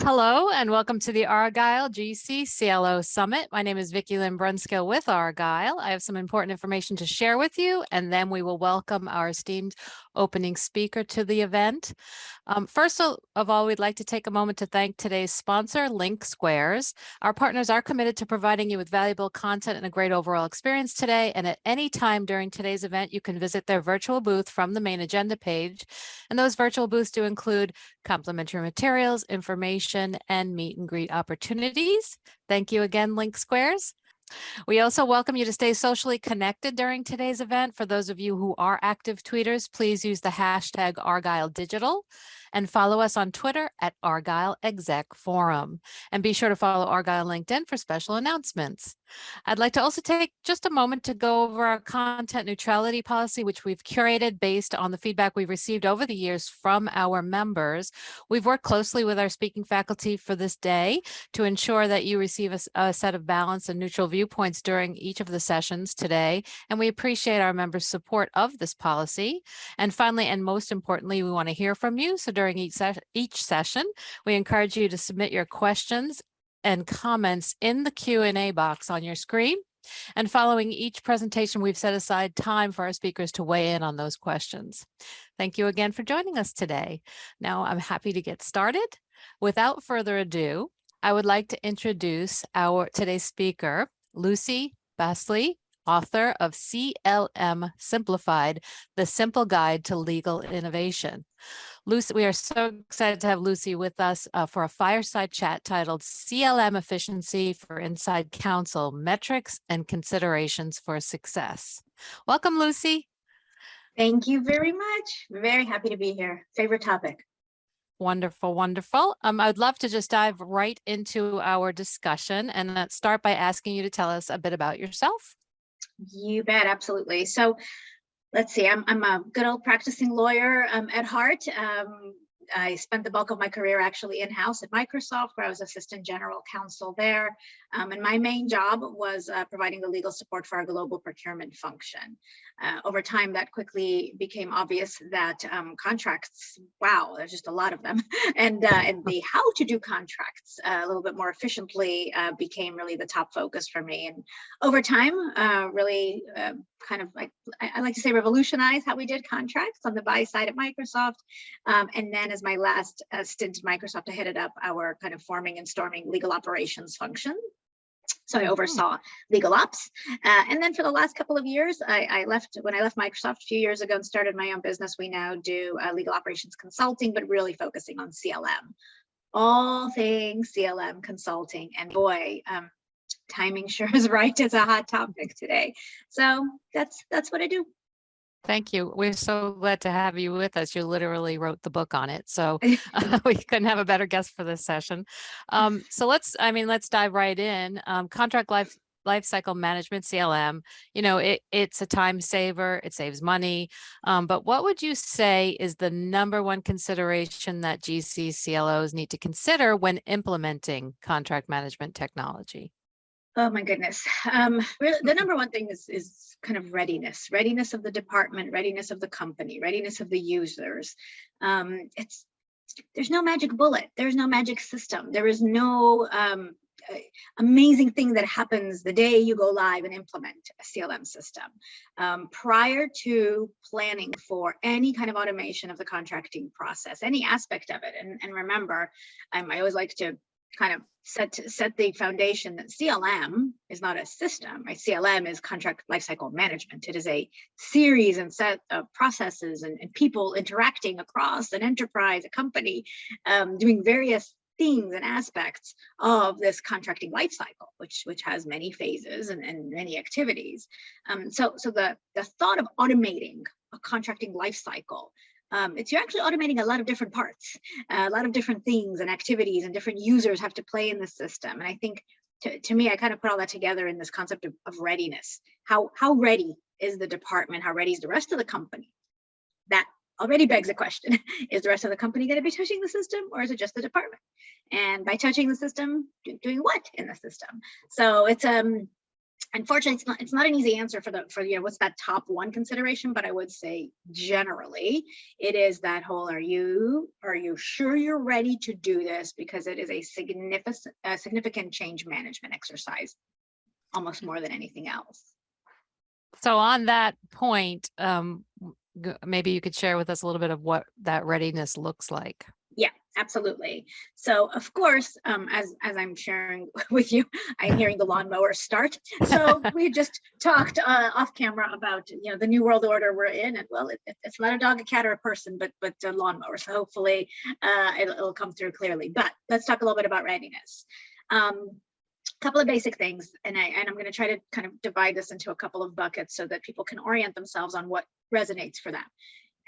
Hello and welcome to the Argyle GC CLO Summit. My name is Vicki Lynn Brunskill with Argyle. I have some important information to share with you, and then we will welcome our esteemed opening speaker to the event. First of all, we'd like to take a moment to thank today's sponsor, Link Squares. Our partners are committed to providing you with valuable content and a great overall experience today. And at any time during today's event, you can visit their virtual booth from the main agenda page. And those virtual booths do include complimentary materials, information, and meet and greet opportunities. Thank you again, Link Squares. We also welcome you to stay socially connected during today's event. For those of you who are active tweeters, please use the hashtag ArgyleDigital and follow us on Twitter at Argyle Exec Forum. And be sure to follow Argyle LinkedIn for special announcements. I'd like to also take just a moment to go over our content neutrality policy, which we've curated based on the feedback we've received over the years from our members. We've worked closely with our speaking faculty for this day to ensure that you receive a set of balanced and neutral viewpoints during each of the sessions today. And we appreciate our members' support of this policy. And finally, and most importantly, we want to hear from you. So during each session, we encourage you to submit your questions and comments in the Q&A box on your screen. And following each presentation, we've set aside time for our speakers to weigh in on those questions. Thank you again for joining us today. Now I'm happy to get started. Without further ado, I would like to introduce today's speaker, Lucy Bassli, author of CLM Simplified, The Simple Guide to Legal Innovation. Lucy, we are so excited to have Lucy with us for a fireside chat titled CLM Efficiency for Inside Counsel, Metrics and Considerations for Success. Welcome, Lucy. Thank you very much. Very happy to be here. Favorite topic. Wonderful, wonderful. I'd love to just dive right into our discussion and let's start by asking you to tell us a bit about yourself. You bet, absolutely. So let's see, I'm a good old practicing lawyer at heart. I spent the bulk of my career actually in-house at Microsoft, where I was assistant general counsel there. And my main job was providing the legal support for our global procurement function. Over time, that quickly became obvious that contracts, wow, there's just a lot of them. And the how to do contracts a little bit more efficiently became really the top focus for me. And over time, really kind of like, I like to say revolutionize how we did contracts on the buy side at Microsoft. And then as my last stint at Microsoft, I headed up our kind of forming and storming legal operations function. So I oversaw legal ops. And then for the last couple of years, when I left Microsoft a few years ago and started my own business, we now do legal operations consulting, but really focusing on CLM. All things CLM consulting. And boy, timing sure is right. It's a hot topic today. So that's what I do. Thank you. We're so glad to have you with us. You literally wrote the book on it. So we couldn't have a better guest for this session. So let's dive right in. Contract life cycle management, CLM, it's a time saver, it saves money. But what would you say is the number one consideration that GC CLOs need to consider when implementing contract management technology? Oh my goodness. Really, the number one thing is kind of readiness of the department, readiness of the company, readiness of the users. There's no magic bullet. There's no magic system. There is no amazing thing that happens the day you go live and implement a CLM system. Prior to planning for any kind of automation of the contracting process, any aspect of it, and remember, I always like to kind of set the foundation that CLM is not a system, right? CLM is contract lifecycle management. It is a series and set of processes and people interacting across an enterprise, a company, doing various things and aspects of this contracting lifecycle, which has many phases and many activities. So the thought of automating a contracting lifecycle, you're actually automating a lot of different parts, a lot of different things and activities, and different users have to play in the system. And I think to me, I kind of put all that together in this concept of readiness. How ready is the department? How ready is the rest of the company? That already begs a question. Is the rest of the company going to be touching the system, or is it just the department? And by touching the system, doing what in the system? So it's Unfortunately, it's not an easy answer for what's that top one consideration, but I would say generally it is that whole, are you sure you're ready to do this, because it is a significant change management exercise, almost more than anything else. So on that point, maybe you could share with us a little bit of what that readiness looks like. Yeah, absolutely. So of course, as I'm sharing with you, I'm hearing the lawnmower start. So we just talked off camera about the new world order we're in, and well, it's not a dog, a cat, or a person, but a lawnmower. So hopefully it'll come through clearly. But let's talk a little bit about readiness. Couple of basic things, and I'm going to try to kind of divide this into a couple of buckets so that people can orient themselves on what resonates for them.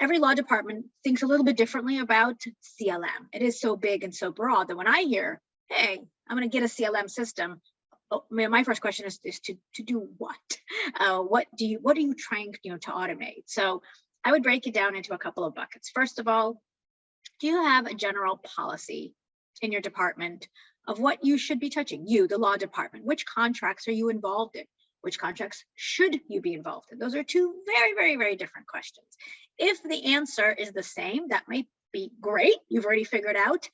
Every law department thinks a little bit differently about CLM. It is so big and so broad that when I hear, hey, I'm going to get a CLM system, my first question is to do what? What are you trying to automate? So I would break it down into a couple of buckets. First of all, do you have a general policy in your department of what you should be touching? You, the law department, which contracts are you involved in? Which contracts should you be involved in? Those are two very, very, very different questions. If the answer is the same, that might be great. You've already figured out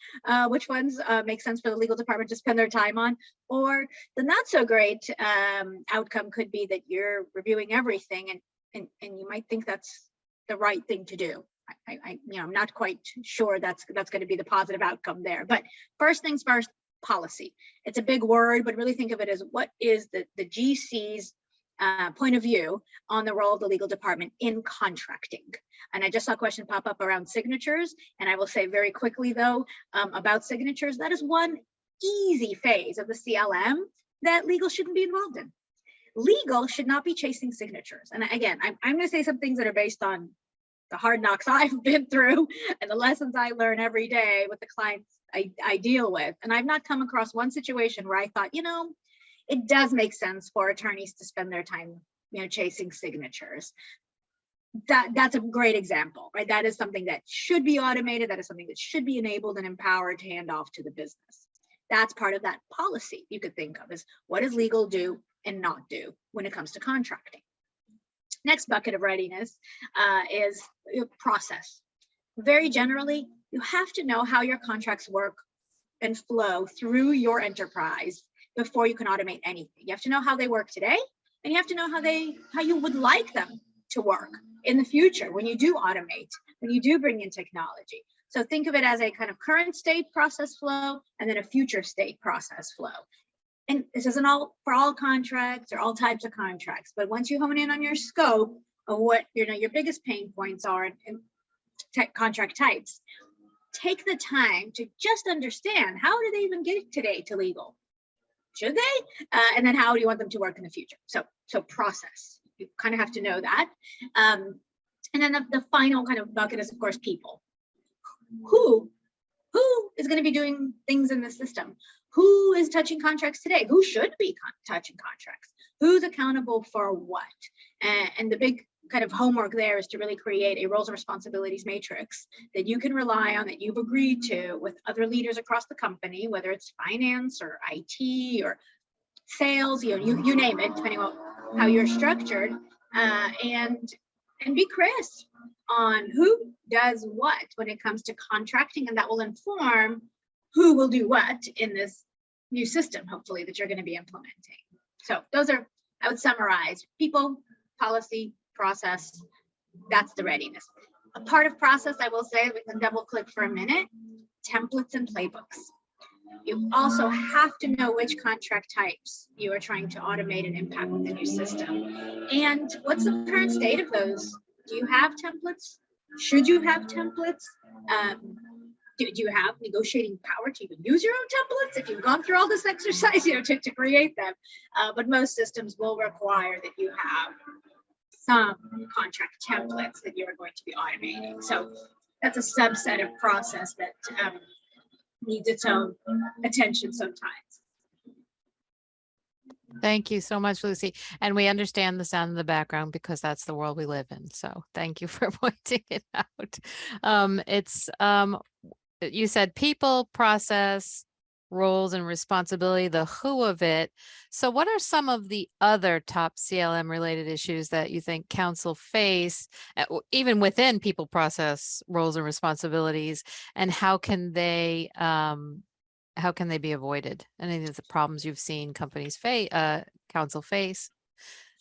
which ones make sense for the legal department to spend their time on. Or the not so great outcome could be that you're reviewing everything, and you might think that's the right thing to do. I'm not quite sure that's going to be the positive outcome there. But first things first, policy. It's a big word, but really think of it as what is the GC's point of view on the role of the legal department in contracting. And I just saw a question pop up around signatures, and I will say very quickly though about signatures, that is one easy phase of the CLM that legal shouldn't be involved in. Legal should not be chasing signatures. And again, I'm going to say some things that are based on the hard knocks I've been through and the lessons I learn every day with the clients I deal with. And I've not come across one situation where I thought, it does make sense for attorneys to spend their time, chasing signatures. That's a great example, right? That is something that should be automated. That is something that should be enabled and empowered to hand off to the business. That's part of that policy you could think of, is what does legal do and not do when it comes to contracting. Next bucket of readiness is process. Very generally, you have to know how your contracts work and flow through your enterprise before you can automate anything. You have to know how they work today, and you have to know how you would like them to work in the future when you do automate, when you do bring in technology. So think of it as a kind of current state process flow and then a future state process flow. And this isn't all for all contracts or all types of contracts, but once you hone in on your scope of what your biggest pain points are in contract types, take the time to just understand, how do they even get today to legal? Should they? And then how do you want them to work in the future? So process, you kind of have to know that. And then the final kind of bucket is, of course, people. Who is going to be doing things in the system? Who is touching contracts today? Who should be touching contracts? Who's accountable for what? And the big kind of homework there is to really create a roles and responsibilities matrix that you can rely on, that you've agreed to with other leaders across the company, whether it's finance or IT or sales, you name it, depending on how you're structured, and be crisp on who does what when it comes to contracting, and that will inform who will do what in this new system, hopefully, that you're going to be implementing. So those are, I would summarize, people, policy, process. That's the readiness. A part of process, I will say, we can double click for a minute, templates and playbooks. You also have to know which contract types you are trying to automate and impact with the new system. And what's the current state of those? Do you have templates? Should you have templates? Do you have negotiating power to even use your own templates if you've gone through all this exercise, to create them? But most systems will require that you have some contract templates that you're going to be automating. So that's a subset of process that needs its own attention sometimes. Thank you so much, Lucy. And we understand the sound in the background because that's the world we live in. So thank you for pointing it out. You said people, process, roles and responsibility, the who of it. So what are some of the other top CLM related issues that you think counsel face, even within people process roles and responsibilities, and how can they be avoided? Any of the problems you've seen companies face, counsel face?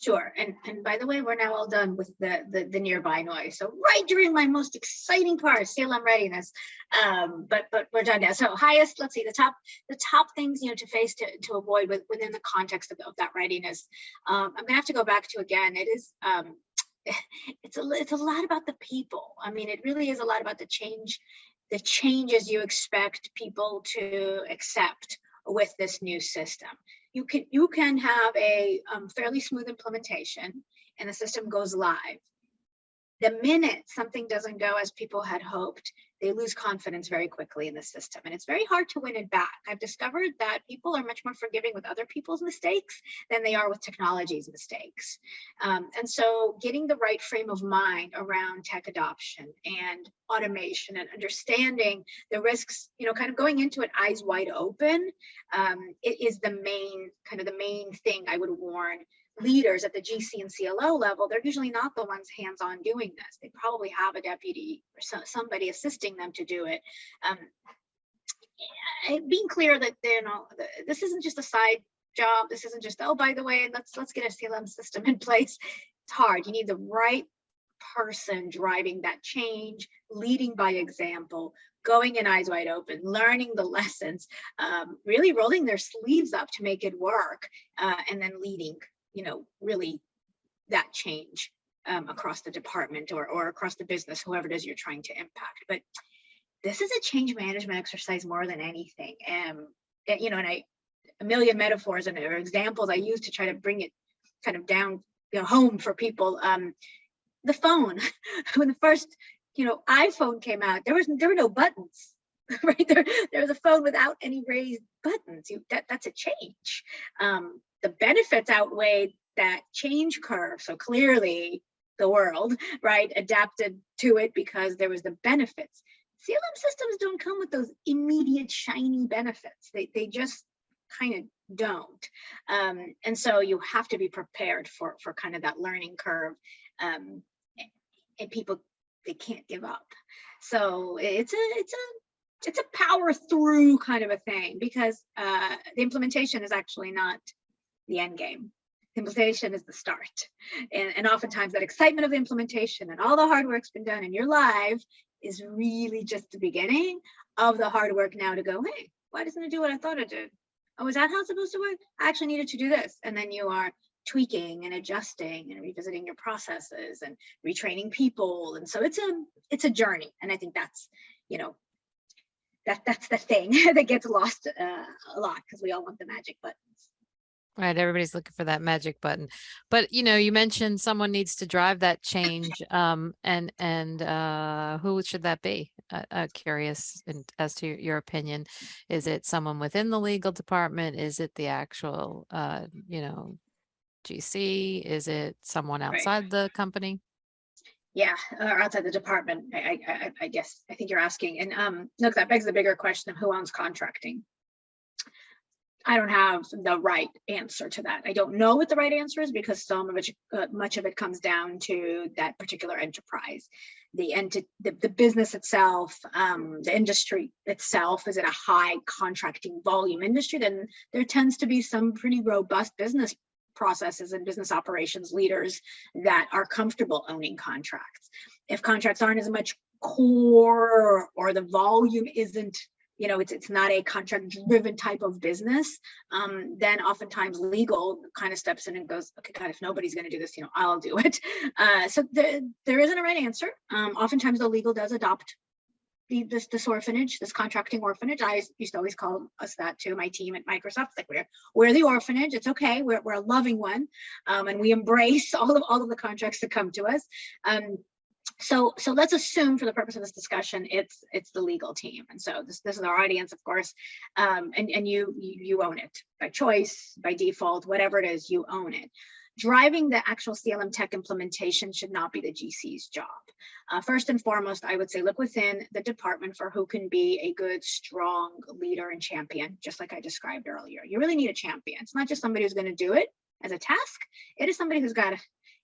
Sure. And by the way, we're now all done with the nearby noise. So right during my most exciting part, CLM readiness. But we're done now. So highest, let's see, the top things, to face to avoid within the context of that readiness. I'm gonna have to go back to, again, it is it's a lot about the people. I mean, it really is a lot about the changes you expect people to accept with this new system. You can have a fairly smooth implementation and the system goes live. The minute something doesn't go as people had hoped, they lose confidence very quickly in the system, and it's very hard to win it back. I've discovered that people are much more forgiving with other people's mistakes than they are with technology's mistakes. And so getting the right frame of mind around tech adoption and automation and understanding the risks, kind of going into it eyes wide open, it is the main thing I would warn leaders at the GC and CLO level. They're usually not the ones hands-on doing this. They probably have a deputy or somebody assisting them to do it. Being clear that this isn't just a side job. This isn't just, oh, by the way, let's get a CLM system in place. It's hard. You need the right person driving that change, leading by example, going in eyes wide open, learning the lessons, really rolling their sleeves up to make it work, and then leading really that change across the department or across the business, whoever it is you're trying to impact. But this is a change management exercise more than anything. And a million metaphors and examples I use to try to bring it kind of down, home for people. The phone, when the first, iPhone came out, there were no buttons. Right there was a phone without any raised buttons. That's a change. The benefits outweighed that change curve. So clearly the world, right, adapted to it because there was the benefits. CLM systems don't come with those immediate shiny benefits. They just kind of don't. And so you have to be prepared for kind of that learning curve. And people, they can't give up. So it's a power through kind of a thing, because the implementation is actually not the end game. The implementation is the start. And oftentimes that excitement of the implementation and all the hard work's been done and you're live is really just the beginning of the hard work now to go, hey, why doesn't it do what I thought it did? Oh, is that how it's supposed to work? I actually needed to do this. And then you are tweaking and adjusting and revisiting your processes and retraining people. And so it's a journey. And I think that's, that's the thing that gets lost a lot, because we all want the magic buttons. Right. Everybody's looking for that magic button. But, you mentioned someone needs to drive that change. And who should that be? Curious as to your opinion. Is it someone within the legal department? Is it the actual, GC? Is it someone outside the company? Yeah, or outside the department, I guess. I think you're asking. And look, that begs the bigger question of who owns contracting. I don't have the right answer to that. I don't know what the right answer is, because much of it comes down to that particular enterprise. The business itself, the industry itself is in a high contracting volume industry, then there tends to be some pretty robust business processes and business operations leaders that are comfortable owning contracts. If contracts aren't as much core, or the volume isn't, it's not a contract driven type of business, then oftentimes legal kind of steps in and goes, okay, God, if nobody's going to do this, I'll do it. So there isn't a right answer. Oftentimes the legal does adopt this orphanage, this contracting orphanage. I used to always call us that too, my team at Microsoft. It's like, we're the orphanage. It's okay. We're a loving one. And we embrace all of the contracts that come to us. So let's assume, for the purpose of this discussion, it's the legal team. And so this is our audience, of course. And you own it by choice, by default, whatever it is, you own it. driving the actual CLM tech implementation should not be the GC's job. First and foremost, I would say look within the department for who can be a good, strong leader and champion, just like I described earlier. You really need a champion. It's not just somebody who's going to do it as a task. It is somebody who's got to,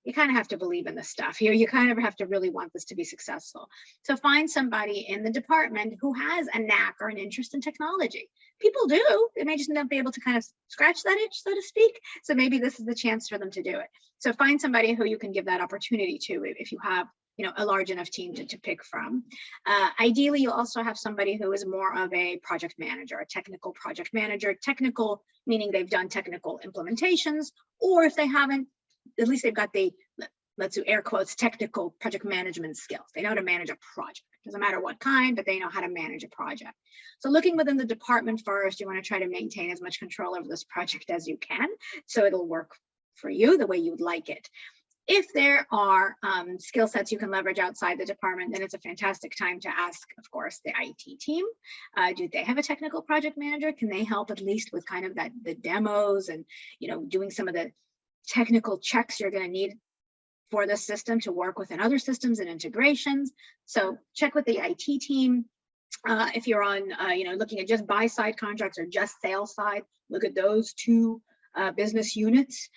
you kind of have to believe in this stuff here. You kind of have to really want this to be successful. So find somebody in the department who has a knack or an interest in technology. People do, they may just not be able to kind of scratch that itch, so to speak. So maybe this is the chance for them to do it. So find somebody who you can give that opportunity to if you have, you know, a large enough team to pick from. Ideally, you also have somebody who is more of a project manager, a technical project manager. Technical meaning they've done technical implementations, or if they haven't, at least they've got the, let's do air quotes, technical project management skills. They know how to manage a project. Doesn't matter what kind, but they know how to manage a project. So looking within the department first, you want to try to maintain as much control over this project as you can, so it'll work for you the way you would like it. If there are skill sets you can leverage outside the department, then it's a fantastic time to ask, of course, the IT team. Do they have a technical project manager? Can they help at least with kind of the demos and, you know, doing some of the technical checks you're going to need for the system to work within other systems and integrations? So check with the IT team. If you're on, you know, looking at just buy side contracts or just sales side, look at those two business units.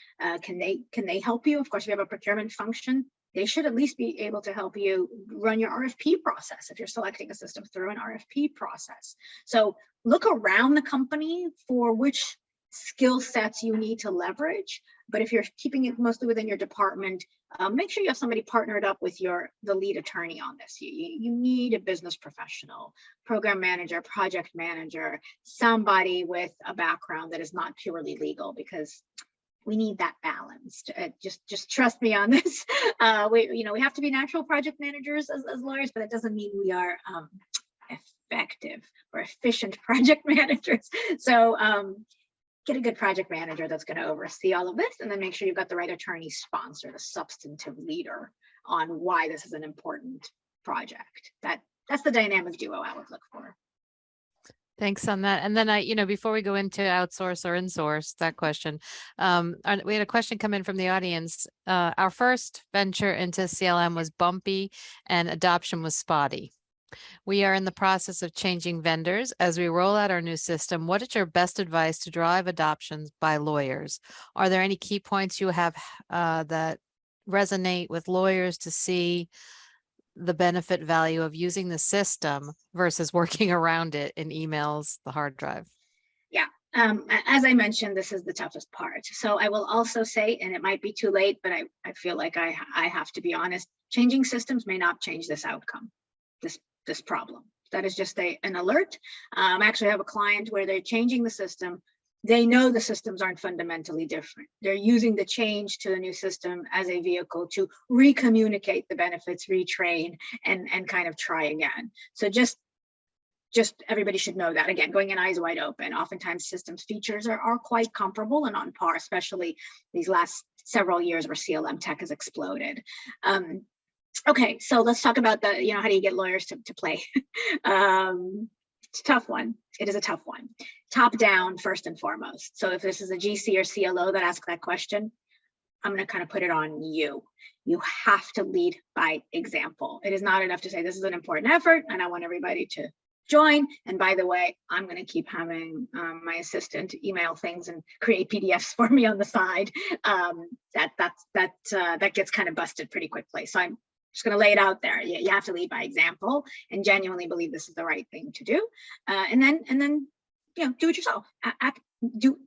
Can they help you? Of course, if you have a procurement function, they should at least be able to help you run your RFP process if you're selecting a system through an RFP process. So look around the company for which skill sets you need to leverage. But if you're keeping it mostly within your department, make sure you have somebody partnered up with the lead attorney on this. You need a business professional, program manager, project manager, somebody with a background that is not purely legal, because we need that balanced. Just trust me on this. We have to be natural project managers as lawyers, but it doesn't mean we are effective or efficient project managers. So get a good project manager that's going to oversee all of this, and then make sure you've got the right attorney sponsor, the substantive leader on why this is an important project. That's the dynamic duo I would look for. Thanks on that. And then before we go into outsource or insource, that question, we had a question come in from the audience. Our first venture into CLM was bumpy and adoption was spotty. We are in the process of changing vendors. As we roll out our new system, what is your best advice to drive adoptions by lawyers? Are there any key points you have that resonate with lawyers to see the benefit value of using the system versus working around it in emails, the hard drive? Yeah. As I mentioned, this is the toughest part. So I will also say, and it might be too late, but I feel like I have to be honest, changing systems may not change this outcome, this problem. That is just an alert. I actually have a client where they're changing the system. They know the systems aren't fundamentally different. They're using the change to the new system as a vehicle to recommunicate the benefits, retrain, and kind of try again. So just everybody should know that. Again, going in eyes wide open. Oftentimes systems features are quite comparable and on par, especially these last several years where CLM tech has exploded. Okay, so let's talk about how do you get lawyers to play? It's a tough one. It is a tough one. Top down, first and foremost. So if this is a GC or CLO that asks that question, I'm going to kind of put it on you. You have to lead by example. It is not enough to say this is an important effort and I want everybody to join. And by the way, I'm going to keep having my assistant email things and create PDFs for me on the side. That gets kind of busted pretty quickly. So I'm just going to lay it out there. You have to lead by example and genuinely believe this is the right thing to do. And then do it yourself.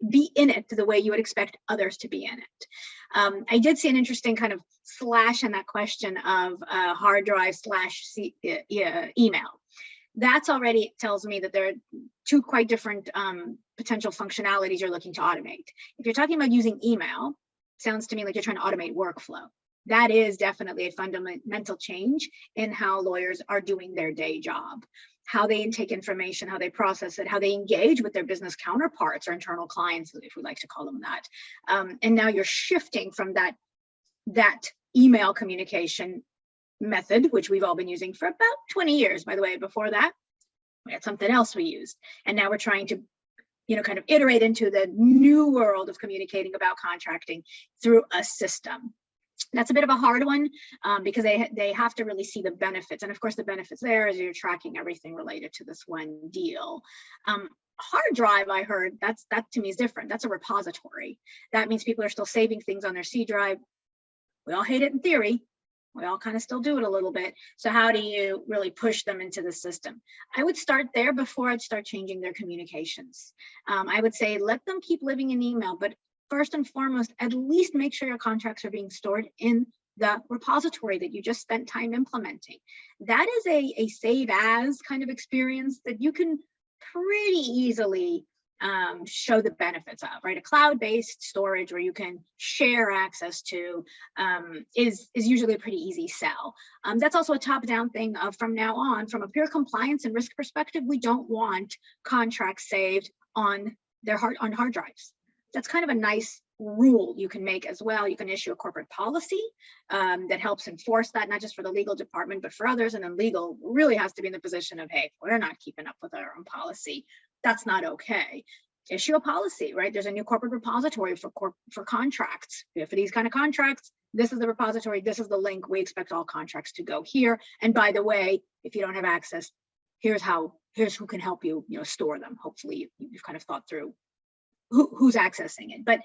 Be in it the way you would expect others to be in it. I did see an interesting kind of slash in that question of hard drive / email. That's already tells me that there are two quite different potential functionalities you're looking to automate. If you're talking about using email, sounds to me like you're trying to automate workflow. That is definitely a fundamental change in how lawyers are doing their day job, how they intake information, how they process it, how they engage with their business counterparts or internal clients, if we like to call them that. And now you're shifting from that email communication method, which we've all been using for about 20 years, by the way. Before that, we had something else we used. And now we're trying to kind of iterate into the new world of communicating about contracting through a system. That's a bit of a hard one because they have to really see the benefits. And of course, the benefits there is you're tracking everything related to this one deal. Hard drive, I heard, that to me is different. That's a repository. That means people are still saving things on their C drive. We all hate it in theory. We all kind of still do it a little bit. So how do you really push them into the system? I would start there before I'd start changing their communications. I would say let them keep living in email, but first and foremost, at least make sure your contracts are being stored in the repository that you just spent time implementing. That is a save as kind of experience that you can pretty easily show the benefits of, right? A cloud-based storage where you can share access to is usually a pretty easy sell. That's also a top-down thing of from now on, from a pure compliance and risk perspective, we don't want contracts saved on hard drives. That's kind of a nice rule you can make as well. You can issue a corporate policy that helps enforce that, not just for the legal department, but for others. And then legal really has to be in the position of, hey, we're not keeping up with our own policy. That's not okay. Issue a policy, right? There's a new corporate repository for contracts. For these kind of contracts, this is the repository, this is the link. We expect all contracts to go here. And by the way, if you don't have access, here's who can help you, store them. Hopefully you've kind of thought through who's accessing it. But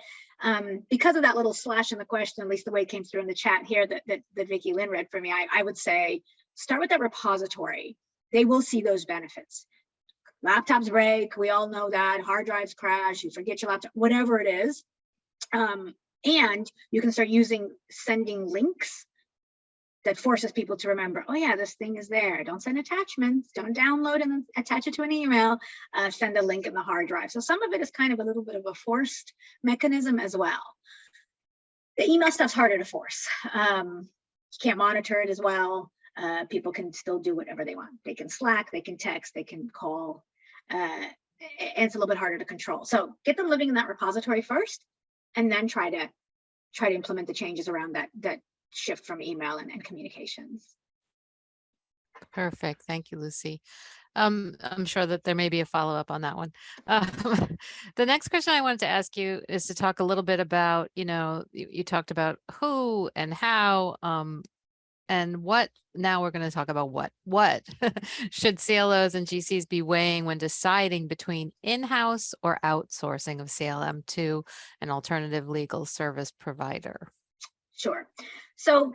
because of that little slash in the question, at least the way it came through in the chat here that Vicky Lynn read for me, I would say start with that repository. They will see those benefits. Laptops break, we all know that. Hard drives crash, you forget your laptop, whatever it is. And you can start sending links that forces people to remember, oh yeah, this thing is there. Don't send attachments, don't download and attach it to an email, send a link in the hard drive. So some of it is kind of a little bit of a forced mechanism as well. The email stuff's harder to force. You can't monitor it as well. People can still do whatever they want. They can Slack, they can text, they can call. And it's a little bit harder to control. So get them living in that repository first, and then try to implement the changes around that shift from email and communications. Perfect. Thank you, Lucy. I'm sure that there may be a follow-up on that one. The next question I wanted to ask you is to talk a little bit about, you talked about who and how, and what. Now we're going to talk about what should CLOs and GCs be weighing when deciding between in-house or outsourcing of CLM to an alternative legal service provider? Sure. So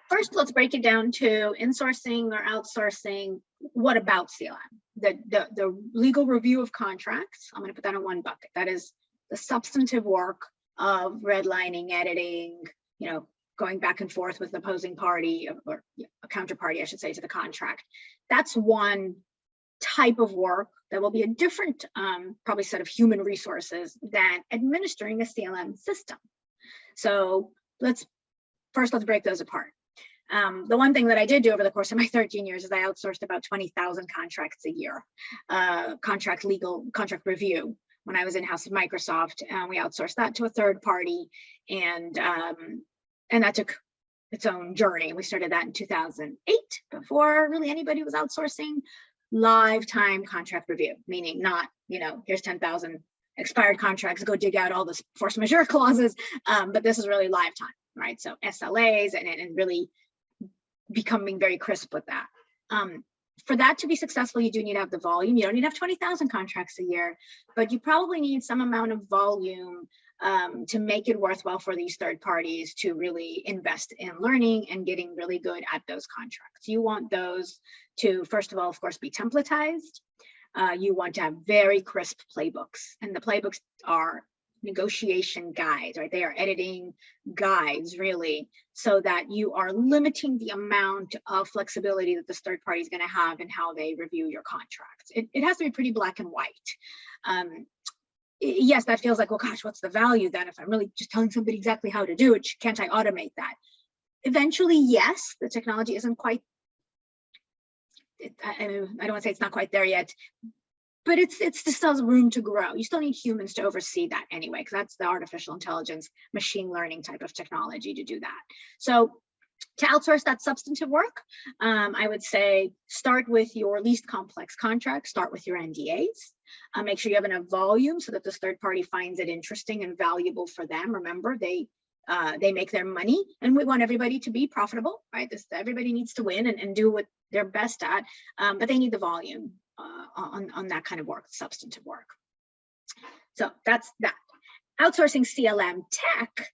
first, let's break it down to insourcing or outsourcing. What about CLM? The legal review of contracts, I'm going to put that in one bucket. That is the substantive work of redlining, editing, going back and forth with the opposing party or a counterparty, I should say, to the contract. That's one type of work that will be a different, probably set of human resources than administering a CLM system. So let's break those apart. The one thing that I did do over the course of my 13 years is I outsourced about 20,000 contracts a year, contract review. When I was in-house at Microsoft, we outsourced that to a third party, and that took its own journey. We started that in 2008, before really anybody was outsourcing lifetime contract review, meaning not, here's 10,000 expired contracts, go dig out all the force majeure clauses, but this is really lifetime, right? So SLAs and really becoming very crisp with that. For that to be successful, you do need to have the volume. You don't need to have 20,000 contracts a year, but you probably need some amount of volume to make it worthwhile for these third parties to really invest in learning and getting really good at those contracts. You want those to, first of all, of course, be templatized. You want to have very crisp playbooks, and the playbooks are negotiation guides, right? They are editing guides, really, so that you are limiting the amount of flexibility that this third party is going to have in how they review your contracts. It has to be pretty black and white. Yes, that feels like, well, gosh, what's the value then if I'm really just telling somebody exactly how to do it? Can't I automate that? Eventually, yes, the technology isn't quite, I don't want to say it's not quite there yet, but it's still has room to grow. You still need humans to oversee that anyway, because that's the artificial intelligence, machine learning type of technology to do that. So To outsource that substantive work, I would say start with your least complex contract, start with your NDAs. Make sure you have enough volume so that this third party finds it interesting and valuable for them. Remember, they make their money, and we want everybody to be profitable, right? Everybody needs to win and do what they're best at, but they need the volume on that kind of work, substantive work. So that's that. Outsourcing CLM tech,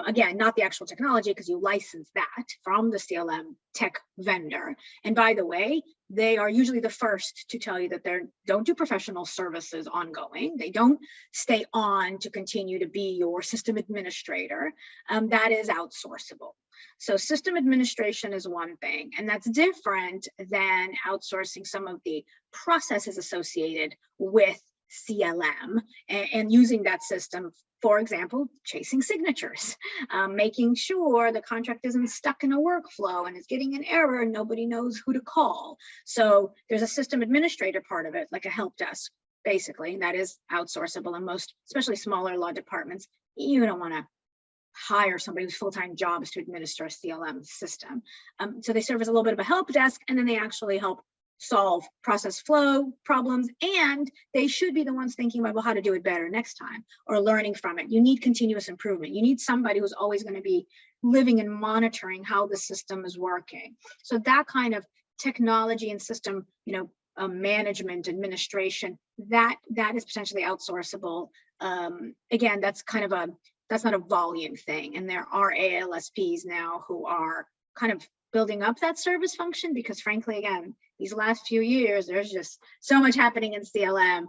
again, not the actual technology, because you license that from the CLM tech vendor. And by the way, they are usually the first to tell you that they don't do professional services ongoing. They don't stay on to continue to be your system administrator. That is outsourceable. So system administration is one thing, and that's different than outsourcing some of the processes associated with CLM and using that system, for example, chasing signatures, making sure the contract isn't stuck in a workflow and is getting an error and nobody knows who to call. So there's a system administrator part of it, like a help desk, basically, that is outsourceable. And most, especially smaller law departments, you don't want to hire somebody whose full-time job is to administer a CLM system. So they serve as a little bit of a help desk, and then they actually help solve process flow problems, and they should be the ones thinking about, well, how to do it better next time, or learning from it. You need continuous improvement. You need somebody who's always going to be living and monitoring how the system is working. So that kind of technology and system, management, administration, that is potentially outsourceable. Again, that's not a volume thing, and there are ALSPs now who are kind of building up that service function, because frankly, again, these last few years, there's just so much happening in CLM.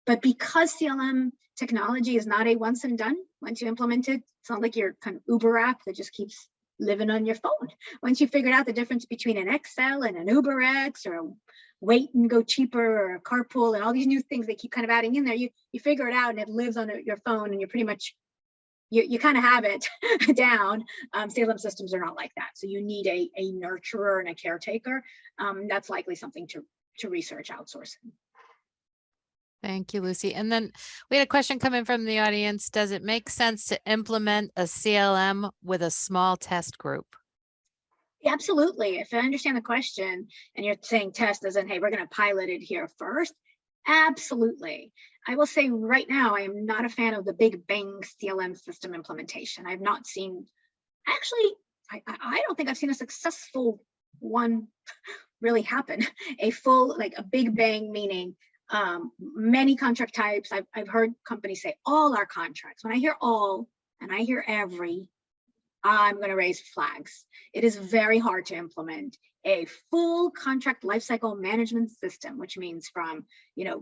But because CLM technology is not a once and done, once you implement it, it's not like your kind of Uber app that just keeps living on your phone. Once you figured out the difference between an Excel and an UberX, or a Wait and Go Cheaper, or a Carpool, and all these new things they keep kind of adding in there, you figure it out and it lives on your phone, and you're pretty much, you kind of have it down. CLM systems are not like that. So you need a nurturer and a caretaker. That's likely something to research outsourcing. Thank you, Lucy. And then we had a question come in from the audience. Does it make sense to implement a CLM with a small test group? Yeah, absolutely. If I understand the question, and you're saying test as in, hey, we're going to pilot it here first. Absolutely. I will say right now, I am not a fan of the big bang CLM system implementation. I've not seen, actually, I don't think I've seen a successful one really happen. A full, like a big bang, meaning many contract types. I've heard companies say all our contracts. When I hear all and I hear every, I'm going to raise flags. It is very hard to implement a full contract lifecycle management system, which means from,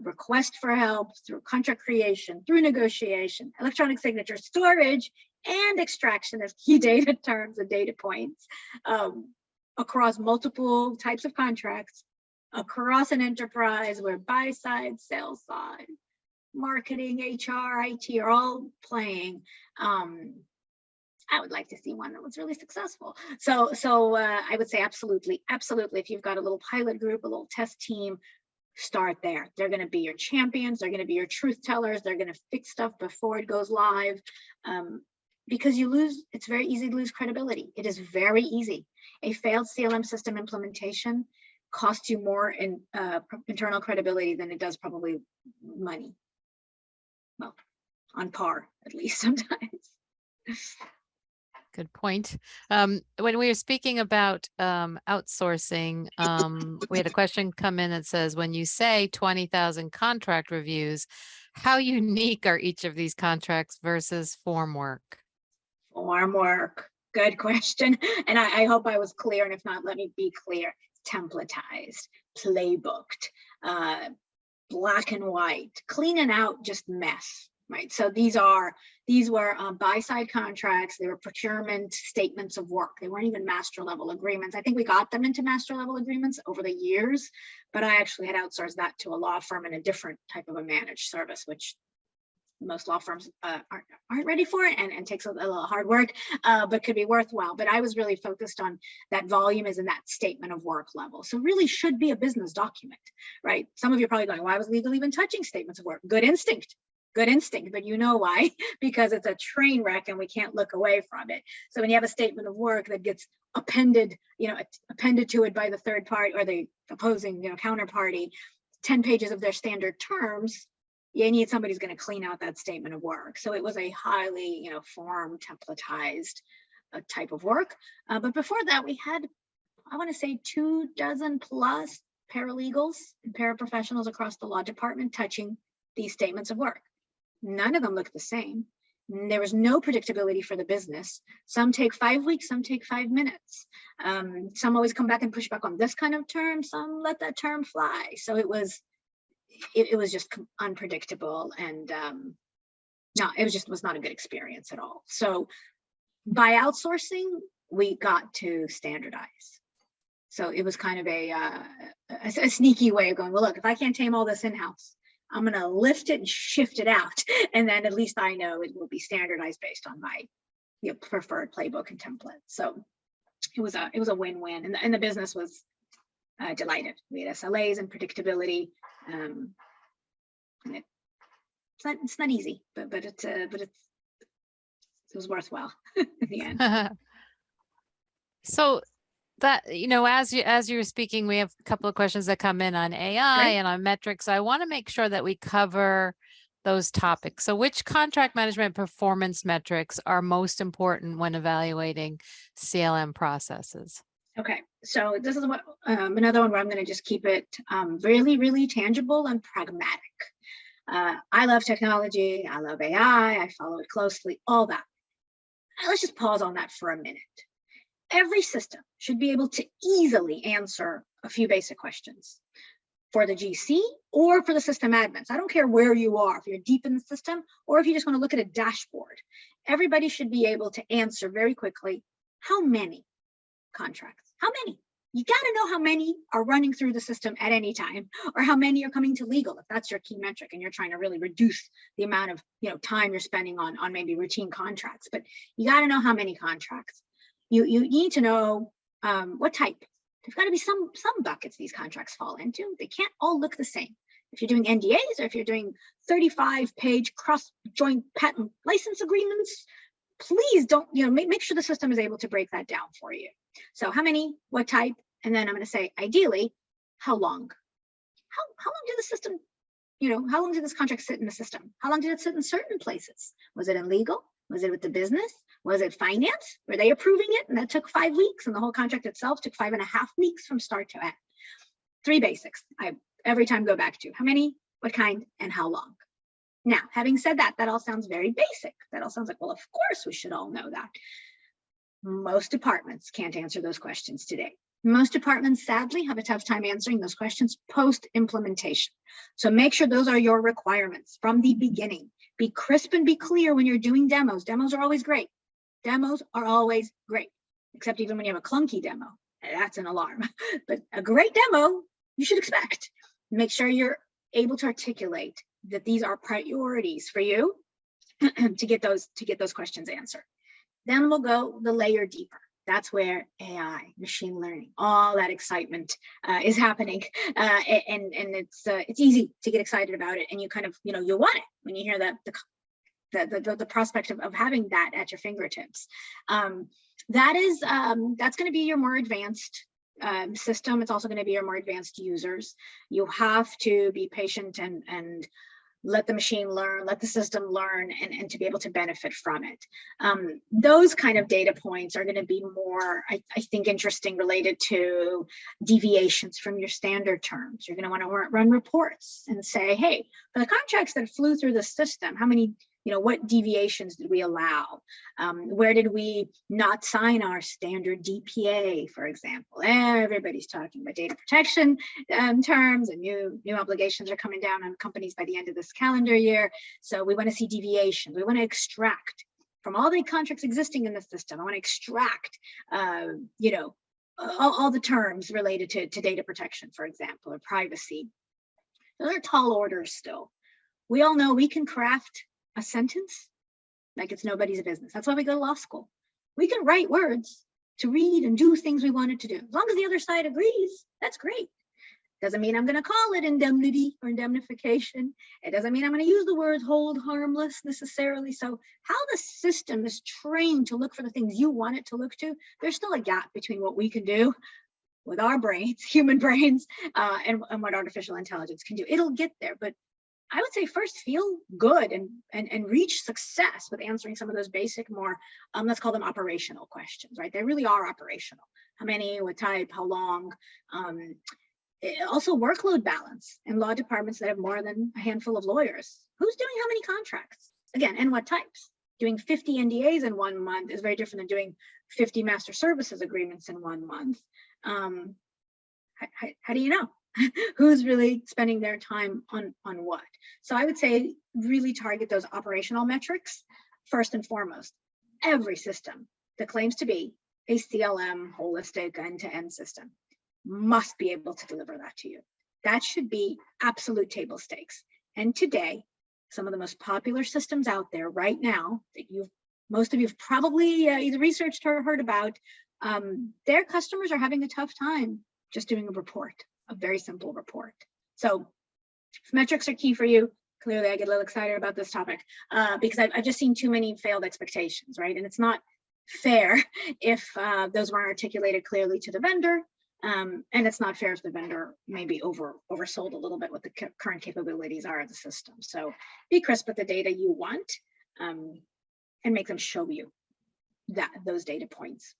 request for help, through contract creation, through negotiation, electronic signature, storage, and extraction of key data terms and data points across multiple types of contracts, across an enterprise where buy side, sell side, marketing, HR, IT are all playing. I would like to see one that was really successful. So I would say absolutely. If you've got a little pilot group, a little test team, start there. They're going to be your champions. They're going to be your truth tellers. They're going to fix stuff before it goes live, because it's very easy to lose credibility. It is very easy. A failed CLM system implementation costs you more in internal credibility than it does probably money. Well, on par, at least sometimes. Good point. When we were speaking about outsourcing, we had a question come in that says, when you say 20,000 contract reviews, how unique are each of these contracts versus form work? Form work, good question. And I hope I was clear, and if not, let me be clear. Templatized, playbooked, black and white, clean and out, just mess. Right. So these were buy-side contracts. They were procurement statements of work. They weren't even master level agreements. I think we got them into master level agreements over the years, but I actually had outsourced that to a law firm in a different type of a managed service, which most law firms aren't ready for it, and takes a little hard work, but could be worthwhile. But I was really focused on that volume is in that statement of work level. So really should be a business document, right? Some of you are probably going, why was legal even touching statements of work? Good instinct. good instinct, but you know why? Because it's a train wreck and we can't look away from it. So when you have a statement of work that gets appended, appended to it by the third party or the opposing, counterparty, 10 pages of their standard terms, you need somebody who's going to clean out that statement of work. So it was a highly, form templatized type of work. But before that, we had, I want to say 24 plus paralegals and paraprofessionals across the law department touching these statements of work. None of them look the same. There was no predictability for the business. Some take 5 weeks, some take 5 minutes. Some always come back and push back on this kind of term. Some let that term fly. So it was just unpredictable, and no, it was not a good experience at all. So by outsourcing, we got to standardize. So it was kind of a sneaky way of going, well, look, if I can't tame all this in-house, I'm going to lift it and shift it out. And then at least I know it will be standardized based on my preferred playbook and template. So it was a win-win. And the business was delighted. We had SLAs and predictability. And it's not easy, but it was worthwhile in the end. So that, as you were speaking, we have a couple of questions that come in on AI Great. and on metrics. I want to make sure that we cover those topics. So which contract management performance metrics are most important when evaluating CLM processes? Okay, so this is what another one where I'm going to just keep it really, really tangible and pragmatic. I love technology. I love AI. I follow it closely, all that. Let's just pause on that for a minute. Every system should be able to easily answer a few basic questions for the GC or for the system admins. I don't care where you are, if you're deep in the system or if you just want to look at a dashboard. Everybody should be able to answer very quickly, how many contracts? How many? You got to know how many are running through the system at any time, or how many are coming to legal, if that's your key metric and you're trying to really reduce the amount of time you're spending on maybe routine contracts. But you got to know how many contracts. You need to know what type. There's got to be some buckets these contracts fall into. They can't all look the same. If you're doing NDAs or if you're doing 35-page cross-joint patent license agreements, please don't, make sure the system is able to break that down for you. So how many, what type, and then I'm going to say, ideally, how long? How long did the system, how long did this contract sit in the system? How long did it sit in certain places? Was it in legal? Was it with the business? Was it finance? Were they approving it? And that took 5 weeks, and the whole contract itself took 5.5 weeks from start to end. 3 basics I every time go back to: how many, what kind, and how long. Now, having said that, that all sounds very basic. That all sounds like, well, of course we should all know that. Most departments can't answer those questions today. Most departments, sadly, have a tough time answering those questions post-implementation. So make sure those are your requirements from the beginning. Be crisp and be clear when you're doing demos. Demos are always great. Demos are always great, except even when you have a clunky demo. That's an alarm. But a great demo, you should expect. Make sure you're able to articulate that these are priorities for you to get those questions answered. Then we'll go the layer deeper. That's where AI, machine learning, all that excitement is happening, and it's easy to get excited about it, and you kind of you want it when you hear the prospect of having that at your fingertips. That's going to be your more advanced system. It's also going to be your more advanced users. You have to be patient and let the machine learn, let the system learn, and to be able to benefit from it. Those kind of data points are going to be more, I think, interesting related to deviations from your standard terms. You're going to want to run reports and say, hey, for the contracts that flew through the system, how many, what deviations did we allow? Where did we not sign our standard DPA, for example? Everybody's talking about data protection terms, and new obligations are coming down on companies by the end of this calendar year. So we want to see deviations. We want to extract from all the contracts existing in the system. I want to extract, all the terms related to data protection, for example, or privacy. Those are tall orders still. We all know we can craft a sentence like it's nobody's business. That's why we go to law school. We can write words to read and do things we wanted to do. As long as the other side agrees, that's great. Doesn't mean I'm going to call it indemnity or indemnification. It doesn't mean I'm going to use the words hold harmless necessarily. So how the system is trained to look for the things you want it to look to, there's still a gap between what we can do with our brains, human brains, and what artificial intelligence can do. It'll get there, but I would say first feel good and reach success with answering some of those basic, more, let's call them operational questions, right? They really are operational. How many, what type, how long? Also workload balance in law departments that have more than a handful of lawyers. Who's doing how many contracts? Again, and what types? Doing 50 NDAs in 1 month is very different than doing 50 master services agreements in 1 month. How do you know who's really spending their time on what? So I would say really target those operational metrics first and foremost. Every system that claims to be a CLM, holistic end-to-end system, must be able to deliver that to you. That should be absolute table stakes. And today, some of the most popular systems out there right now that most of you've probably either researched or heard about, their customers are having a tough time just doing a report, a very simple report. So if metrics are key for you, clearly I get a little excited about this topic because I've just seen too many failed expectations, right? And it's not fair if those weren't articulated clearly to the vendor. And it's not fair if the vendor maybe oversold a little bit what the current capabilities are of the system. So be crisp with the data you want and make them show you those data points.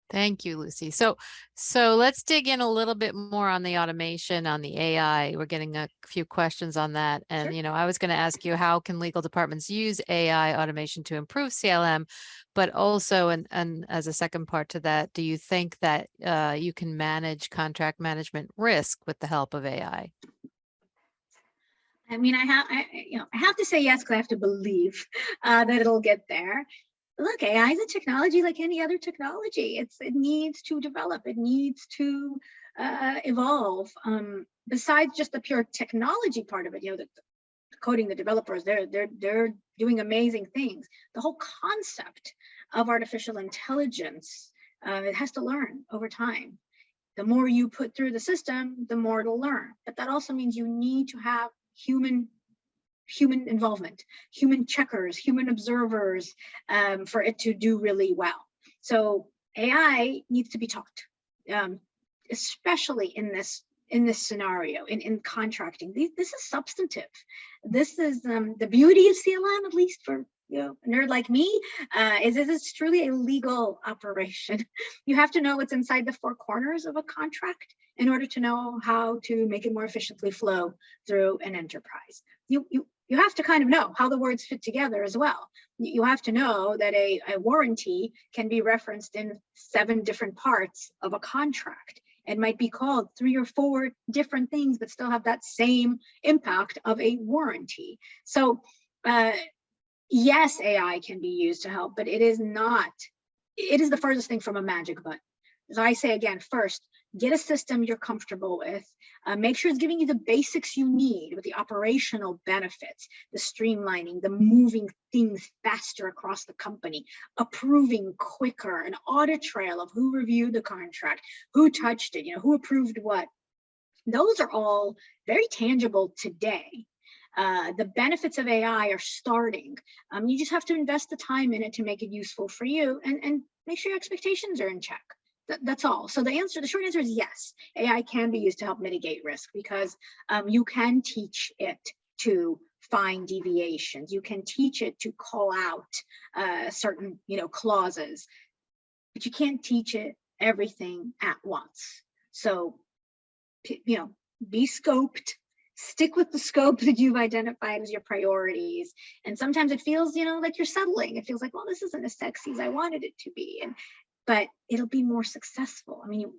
Thank you, Lucy. So let's dig in a little bit more on the automation, on the AI. We're getting a few questions on that. And, Sure. I was going to ask you, how can legal departments use AI automation to improve CLM? But also, and as a second part to that, do you think that you can manage contract management risk with the help of AI? I mean, I have to say yes, because I have to believe that it'll get there. Look, AI is a technology like any other technology. It needs to develop. It needs to evolve. Besides just the pure technology part of it, the coding, the developers, they're doing amazing things. The whole concept of artificial intelligence, it has to learn over time. The more you put through the system, the more it'll learn. But that also means you need to have human involvement, human checkers, human observers, for it to do really well. So AI needs to be taught, especially in this scenario, in contracting. This is substantive. This is the beauty of CLM, at least for a nerd like me, is it's truly a legal operation. You have to know what's inside the four corners of a contract in order to know how to make it more efficiently flow through an enterprise. You have to kind of know how the words fit together as well. You have to know that a warranty can be referenced in 7 different parts of a contract and might be called 3 or 4 different things, but still have that same impact of a warranty. So yes, AI can be used to help, but it is the furthest thing from a magic button. As I say again, first, get a system you're comfortable with. Make sure it's giving you the basics you need with the operational benefits, the streamlining, the moving things faster across the company, approving quicker, an audit trail of who reviewed the contract, who touched it, who approved what. Those are all very tangible today. The benefits of AI are starting. You just have to invest the time in it to make it useful for you and make sure your expectations are in check. That's all. So the short answer is yes, AI can be used to help mitigate risk because you can teach it to find deviations. You can teach it to call out certain, clauses, but you can't teach it everything at once. So, be scoped. Stick with the scope that you've identified as your priorities. And sometimes it feels, like you're settling. It feels like, well, this isn't as sexy as I wanted it to be. But it'll be more successful. I mean,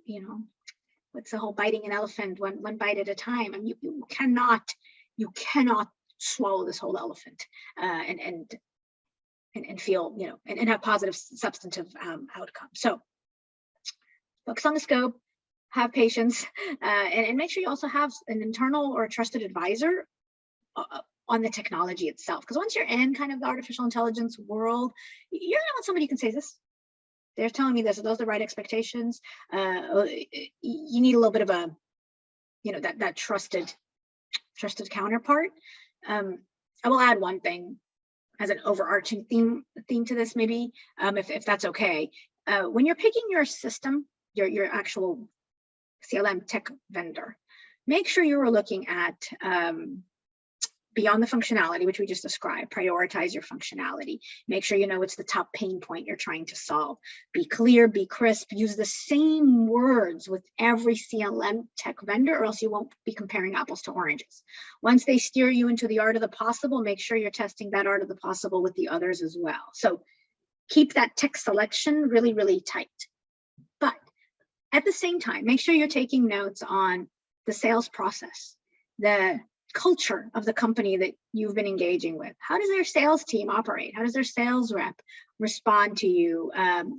what's the whole biting an elephant one bite at a time? I mean, you cannot swallow this whole elephant and feel, and have positive substantive outcomes. So focus on the scope, have patience, and make sure you also have an internal or a trusted advisor on the technology itself. Because once you're in kind of the artificial intelligence world, you're gonna want somebody who can say, they're telling me this, are those the right expectations? You need a little bit of a, that trusted counterpart. I will add one thing as an overarching theme to this, maybe, if that's okay. When you're picking your system, your actual CLM tech vendor, make sure you are looking at beyond the functionality, which we just described. Prioritize your functionality. Make sure you know it's the top pain point you're trying to solve. Be clear, be crisp, use the same words with every CLM tech vendor, or else you won't be comparing apples to oranges. Once they steer you into the art of the possible, make sure you're testing that art of the possible with the others as well. So keep that tech selection really, really tight. But at the same time, make sure you're taking notes on the sales process, the culture of the company that you've been engaging with. How does their sales team operate? How does their sales rep respond to you,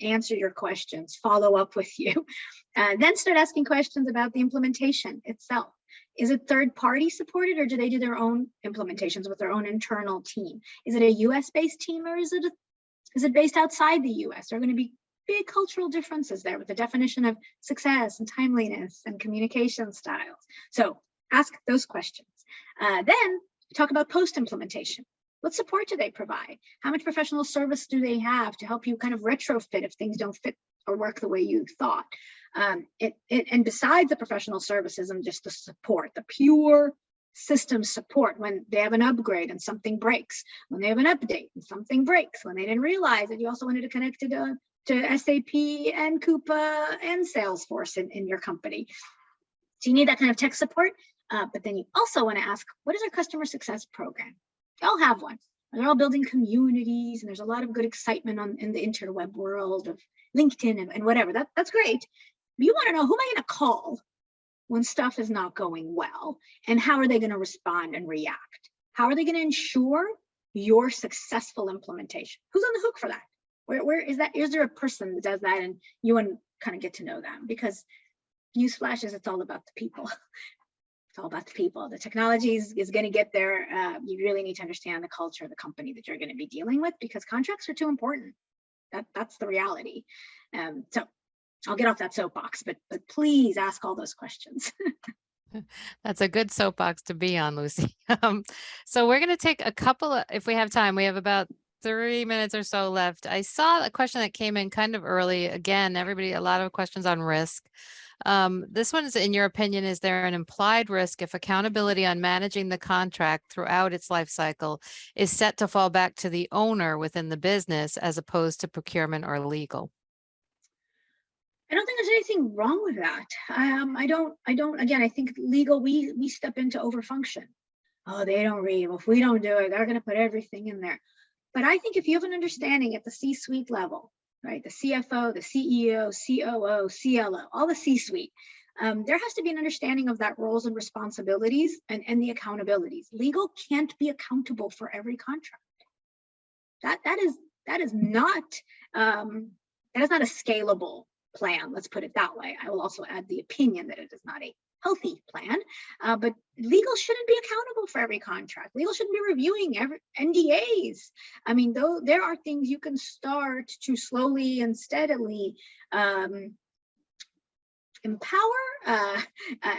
answer your questions, follow up with you? Then start asking questions about the implementation itself. Is it third party supported, or do they do their own implementations with their own internal team? Is it a US based team, or is it based outside the US? There are going to be big cultural differences there with the definition of success and timeliness and communication styles. So ask those questions. Then talk about post-implementation. What support do they provide? How much professional service do they have to help you kind of retrofit if things don't fit or work the way you thought? And besides the professional services and just the support, the pure system support, when they have an upgrade and something breaks, when they have an update and something breaks, when they didn't realize that you also wanted to connect it to SAP and Coupa and Salesforce in your company. So you need that kind of tech support. But then you also want to ask, what is our customer success program? They all have one. They're all building communities, and there's a lot of good excitement in the interweb world of LinkedIn and whatever. That's great. But you want to know, who am I going to call when stuff is not going well? And how are they going to respond and react? How are they going to ensure your successful implementation? Who's on the hook for that? Where is that? Is there a person that does that, and you want to kind of get to know them? Because newsflash is, it's all about the people. It's all about the people. The technology is going to get there. You really need to understand the culture of the company that you're going to be dealing with, because contracts are too important. That's the reality. So I'll get off that soapbox, but please ask all those questions. That's a good soapbox to be on, Lucy. So we're going to take a couple of, if we have time, we have about 3 minutes or so left. I saw a question that came in kind of early. Again, a lot of questions on risk. This one is, in your opinion, is there an implied risk if accountability on managing the contract throughout its life cycle is set to fall back to the owner within the business as opposed to procurement or legal? I don't think there's anything wrong with that. I don't, again, I think legal, we step into overfunction. Oh, they don't read. Well, if we don't do it, they're going to put everything in there. But I think if you have an understanding at the C-suite level, right, the CFO, the CEO, COO, CLO, all the C-suite, there has to be an understanding of that roles and responsibilities and the accountabilities. Legal can't be accountable for every contract. That is not a scalable plan. Let's put it that way. I will also add the opinion that it is not a healthy plan, but legal shouldn't be accountable for every contract. Legal shouldn't be reviewing every NDAs. I mean, though there are things you can start to slowly and steadily empower. I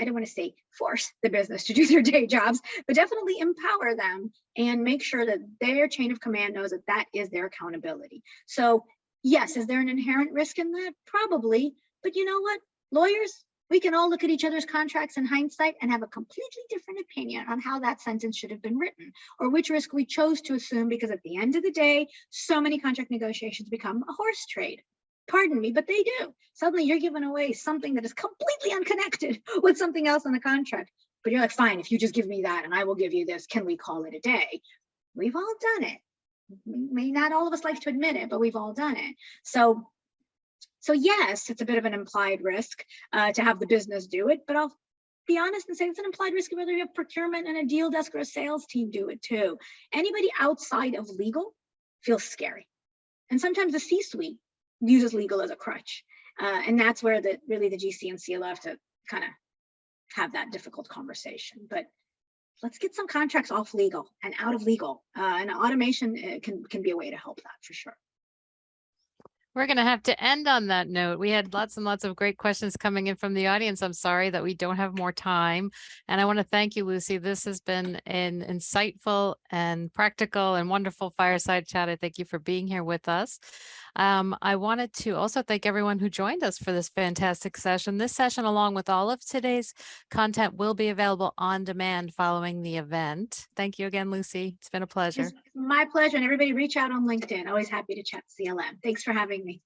don't want to say force the business to do their day jobs, but definitely empower them and make sure that their chain of command knows that that is their accountability. So yes, is there an inherent risk in that? Probably, but you know what? Lawyers, we can all look at each other's contracts in hindsight and have a completely different opinion on how that sentence should have been written, or which risk we chose to assume, because at the end of the day, so many contract negotiations become a horse trade. Pardon me, but they do. Suddenly you're giving away something that is completely unconnected with something else in the contract. But you're like, fine, if you just give me that and I will give you this, can we call it a day? We've all done it. May not all of us like to admit it, but we've all done it. So yes, it's a bit of an implied risk to have the business do it, but I'll be honest and say it's an implied risk whether you have procurement and a deal desk or a sales team do it too. Anybody outside of legal feels scary. And sometimes the C-suite uses legal as a crutch. And that's where really the GC and CLO have to kind of have that difficult conversation. But let's get some contracts off legal and out of legal. And automation can be a way to help that for sure. We're going to have to end on that note. We had lots and lots of great questions coming in from the audience. I'm sorry that we don't have more time. And I want to thank you, Lucy. This has been an insightful and practical and wonderful fireside chat. I thank you for being here with us. I wanted to also thank everyone who joined us for this fantastic session. This session, along with all of today's content, will be available on demand following the event. Thank you again, Lucy. It's been a pleasure. It's my pleasure. And everybody reach out on LinkedIn. Always happy to chat CLM. Thanks for having me.